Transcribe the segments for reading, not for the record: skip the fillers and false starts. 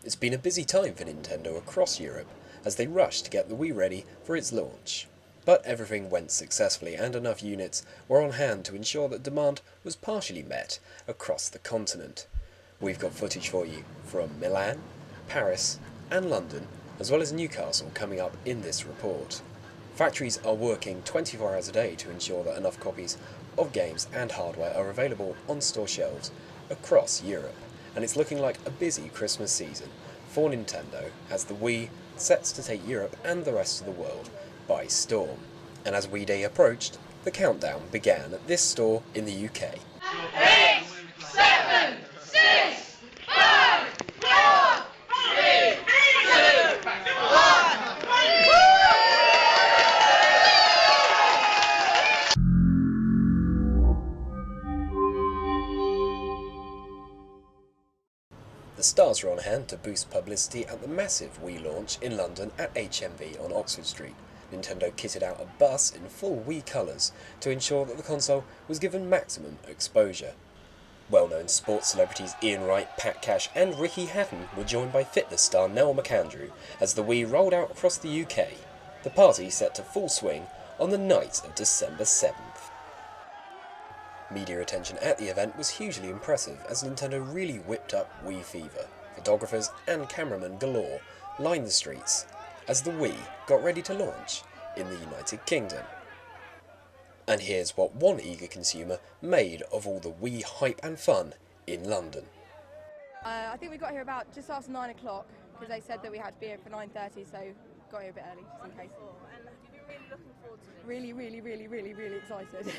It's been a busy time for Nintendo across Europe as they rushed to get the Wii ready for its launch. But everything went successfully and enough units were on hand to ensure that demand was partially met across the continent. We've got footage for you from Milan, Paris and London, as well as Newcastle coming up in this report. Factories are working 24 hours a day to ensure that enough copies of games and hardware are available on store shelves across Europe, and it's looking like a busy Christmas season for Nintendo as the Wii sets to take Europe and the rest of the world by storm. And as Wii Day approached, the countdown began at this store in the UK. 8, 7, 6, 5, 4, 3, 2, 1. The stars were on hand to boost publicity at the massive Wii launch in London at HMV on Oxford Street. Nintendo kitted out a bus in full Wii colours to ensure that the console was given maximum exposure. Well-known sports celebrities Ian Wright, Pat Cash and Ricky Hatton were joined by fitness star Nell McAndrew as the Wii rolled out across the UK. The party set to full swing on the night of December 7th. Media attention at the event was hugely impressive as Nintendo really whipped up Wii fever. Photographers and cameramen galore lined the streets as the Wii got ready to launch in the United Kingdom. And here's what one eager consumer made of all the Wii hype and fun in London. I think we got here about just after 9 o'clock because they said that we had to be here for 9:30, so got here a bit early just in case. And have you been really looking forward to it? Really excited.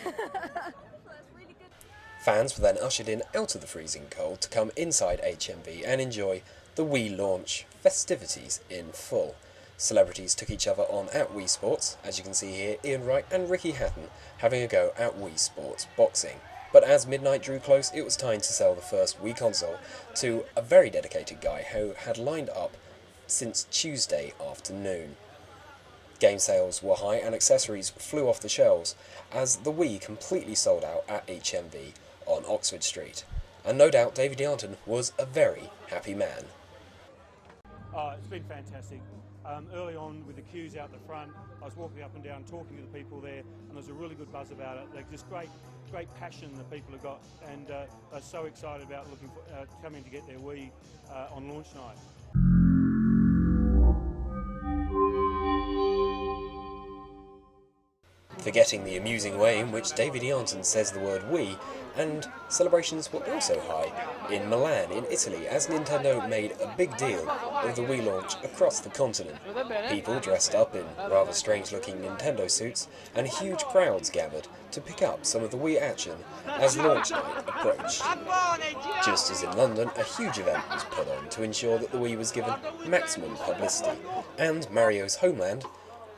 Fans were then ushered in out of the freezing cold to come inside HMV and enjoy the Wii launch festivities in full. Celebrities took each other on at Wii Sports, as you can see here, Ian Wright and Ricky Hatton having a go at Wii Sports boxing. But as midnight drew close, it was time to sell the first Wii console to a very dedicated guy who had lined up since Tuesday afternoon. Game sales were high and accessories flew off the shelves as the Wii completely sold out at HMV on Oxford Street. And no doubt David Yarnton was a very happy man. It's been fantastic. Early on with the queues out the front, I was walking up and down talking to the people there, and there's a really good buzz about it. Like, just great passion the people have got, and are so excited about coming to get their Wii on launch night. Forgetting the amusing way in which David Yarnton says the word Wii, and celebrations were also high in Milan in Italy as Nintendo made a big deal of the Wii launch across the continent. People dressed up in rather strange looking Nintendo suits and huge crowds gathered to pick up some of the Wii action as launch night approached. Just as in London, a huge event was put on to ensure that the Wii was given maximum publicity, and Mario's Homeland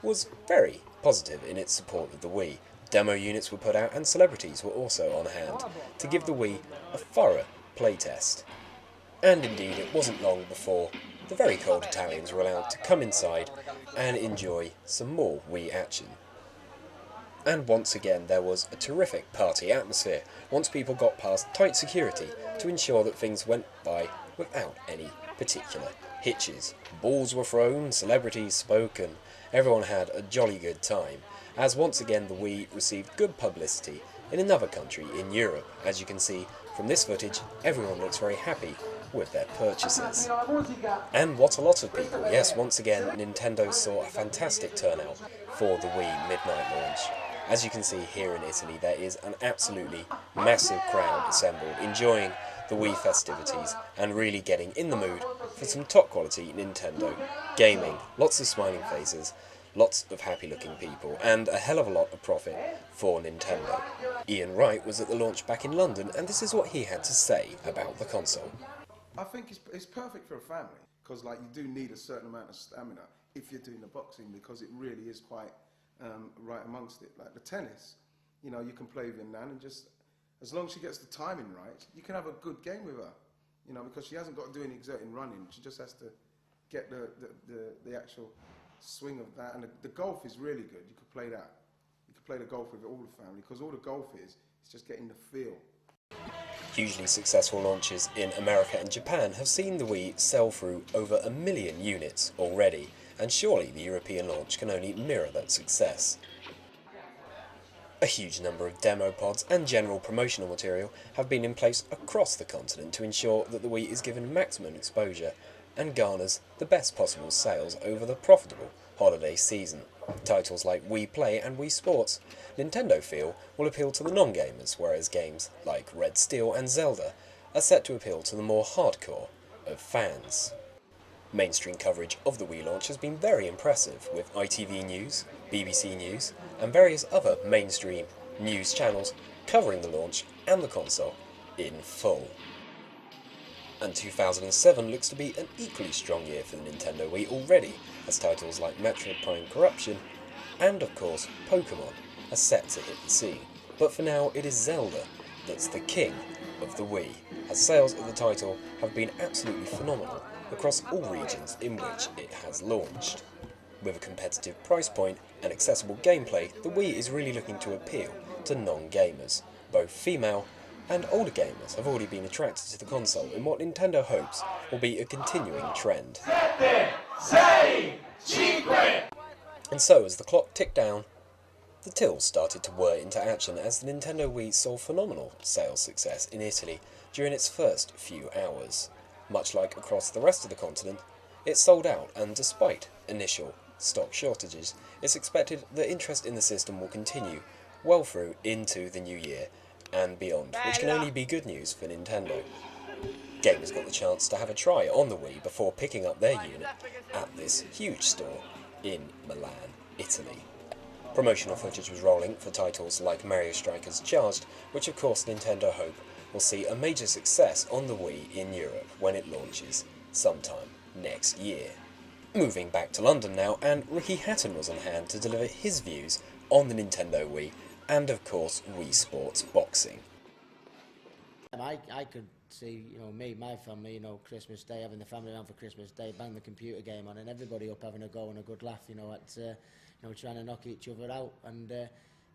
was very positive in its support of the Wii. Demo units were put out and celebrities were also on hand to give the Wii a thorough playtest. And indeed it wasn't long before the very cold Italians were allowed to come inside and enjoy some more Wii action. And once again there was a terrific party atmosphere once people got past tight security to ensure that things went by without any particular hitches. Balls were thrown, celebrities spoke, and everyone had a jolly good time, as once again the Wii received good publicity in another country in Europe. As you can see from this footage, everyone looks very happy with their purchases. And what a lot of people. Yes, once again Nintendo saw a fantastic turnout for the Wii midnight launch. As you can see here in Italy, there is an absolutely massive crowd assembled, enjoying the Wii festivities and really getting in the mood for some top quality Nintendo gaming. Lots of smiling faces, lots of happy looking people, and a hell of a lot of profit for Nintendo. Ian Wright was at the launch back in London, and this is what he had to say about the console. I think it's perfect for a family, because like you do need a certain amount of stamina if you're doing the boxing, because it really is quite right amongst it. Like the tennis, you know, you can play with your nan and just, as long as she gets the timing right, you can have a good game with her, you know, because she hasn't got to do any exerting running. She just has to get the actual swing of that. And the golf is really good. You could play that. You could play the golf with all the family, because all the golf is just getting the feel Hugely successful launches in America and Japan have seen the Wii sell through over 1 million units already, and surely the European launch can only mirror that success. A huge number of demo pods and general promotional material have been in place across the continent to ensure that the Wii is given maximum exposure and garners the best possible sales over the profitable holiday season. Titles like Wii Play and Wii Sports, Nintendo feel will appeal to the non-gamers, whereas games like Red Steel and Zelda are set to appeal to the more hardcore of fans. Mainstream coverage of the Wii launch has been very impressive, with ITV News, BBC News, and various other mainstream news channels covering the launch and the console in full. And 2007 looks to be an equally strong year for the Nintendo Wii already, as titles like Metroid Prime Corruption and, of course, Pokémon are set to hit the scene. But for now, it is Zelda that's the king of the Wii, as sales of the title have been absolutely phenomenal across all regions in which it has launched. With a competitive price point and accessible gameplay, the Wii is really looking to appeal to non-gamers. Both female and older gamers have already been attracted to the console in what Nintendo hopes will be a continuing trend. And so, as the clock ticked down, the tills started to whir into action as the Nintendo Wii saw phenomenal sales success in Italy during its first few hours. Much like across the rest of the continent, it sold out, and despite initial stock shortages, it's expected that interest in the system will continue well through into the new year and beyond, which can only be good news for Nintendo. Gamers got the chance to have a try on the Wii before picking up their unit at this huge store in Milan, Italy. Promotional footage was rolling for titles like Mario Strikers Charged, which of course Nintendo hope will see a major success on the Wii in Europe when it launches sometime next year. Moving back to London now, and Ricky Hatton was on hand to deliver his views on the Nintendo Wii and of course Wii Sports Boxing. I could see, my family, Christmas Day, having the family around for Christmas Day, bang the computer game on, and everybody up having a go and a good laugh, at trying to knock each other out. And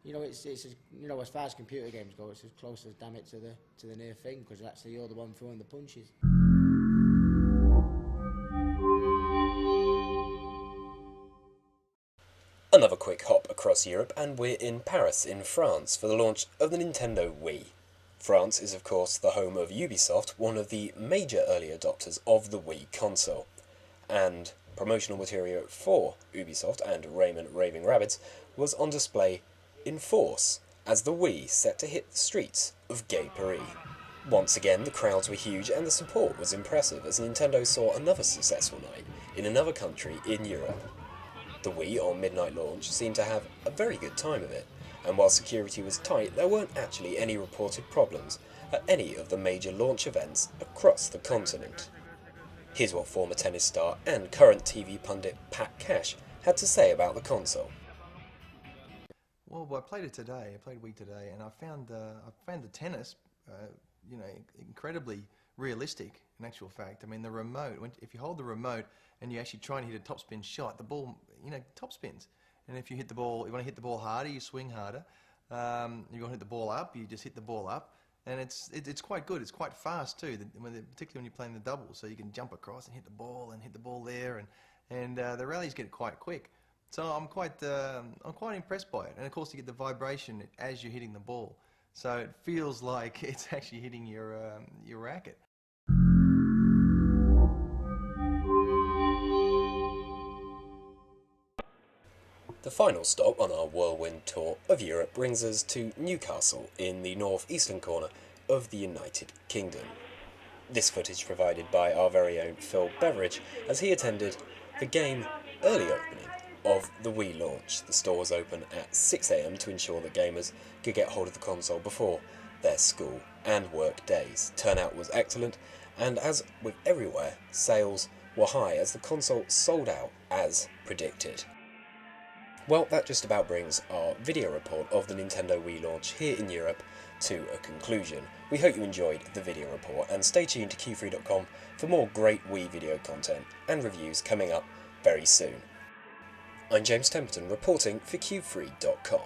it's as far as computer games go, it's as close as damn it to the near thing, because actually you're the one throwing the punches. Another quick hop across Europe, and we're in Paris, in France, for the launch of the Nintendo Wii. France is of course the home of Ubisoft, one of the major early adopters of the Wii console, and promotional material for Ubisoft and Rayman Raving Rabbids was on display in force as the Wii set to hit the streets of Gay Paris. Once again, the crowds were huge and the support was impressive as Nintendo saw another successful night in another country in Europe. The Wii on midnight launch seemed to have a very good time of it, and while security was tight, there weren't actually any reported problems at any of the major launch events across the continent. Here's what former tennis star and current TV pundit Pat Cash had to say about the console. Well, I played it today. I played Wii today, and I found the tennis, incredibly realistic. In actual fact, I mean, the remote. If you hold the remote and you actually try and hit a topspin shot, the ball, top spins. And if you hit the ball, you want to hit the ball harder, you swing harder. You want to hit the ball up, you just hit the ball up. And it's quite good. It's quite fast too, particularly when you're playing the doubles. So you can jump across and hit the ball there, and the rallies get quite quick. So I'm quite impressed by it. And of course, you get the vibration as you're hitting the ball. So it feels like it's actually hitting your racket. The final stop on our whirlwind tour of Europe brings us to Newcastle in the northeastern corner of the United Kingdom. This footage provided by our very own Phil Beveridge as he attended the game early opening of the Wii launch. The store was open at 6 AM to ensure that gamers could get hold of the console before their school and work days. Turnout was excellent, and as with everywhere, sales were high as the console sold out as predicted. Well, that just about brings our video report of the Nintendo Wii launch here in Europe to a conclusion. We hope you enjoyed the video report, and stay tuned to Q3.com for more great Wii video content and reviews coming up very soon. I'm James Temperton reporting for Q3.com.